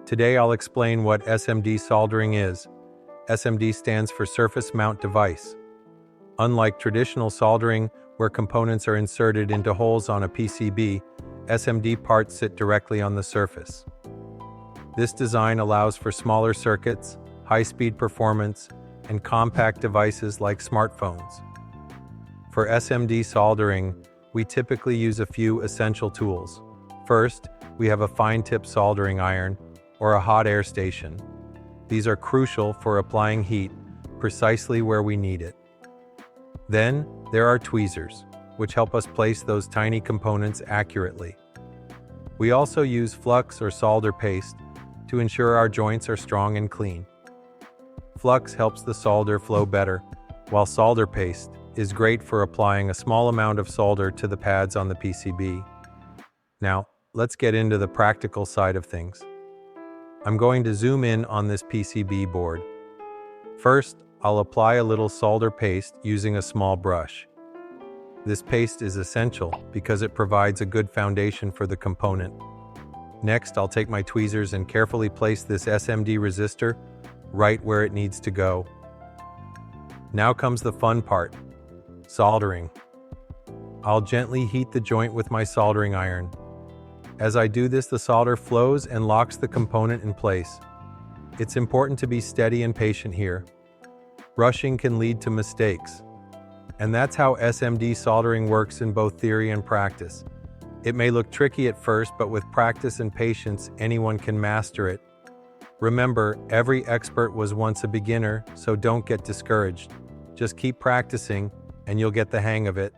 Today I'll explain what SMD soldering is. SMD stands for Surface Mount Device. Unlike traditional soldering, where components are inserted into holes on a PCB, SMD parts sit directly on the surface. This design allows for smaller circuits, high-speed performance, and compact devices like smartphones. For SMD soldering, we typically use a few essential tools. First, we have a fine-tip soldering iron or a hot air station. These are crucial for applying heat precisely where we need it. Then, there are tweezers, which help us place those tiny components accurately. We also use flux or solder paste to ensure our joints are strong and clean. Flux helps the solder flow better, while solder paste is great for applying a small amount of solder to the pads on the PCB. Now, let's get into the practical side of things. I'm going to zoom in on this PCB board. First, I'll apply a little solder paste using a small brush. This paste is essential because it provides a good foundation for the component. Next, I'll take my tweezers and carefully place this SMD resistor right where it needs to go. Now comes the fun part, soldering. I'll gently heat the joint with my soldering iron. As I do this, the solder flows and locks the component in place. It's important to be steady and patient here. Rushing can lead to mistakes. And that's how SMD soldering works in both theory and practice. It may look tricky at first, but with practice and patience, anyone can master it. Remember, every expert was once a beginner, so don't get discouraged. Just keep practicing, and you'll get the hang of it.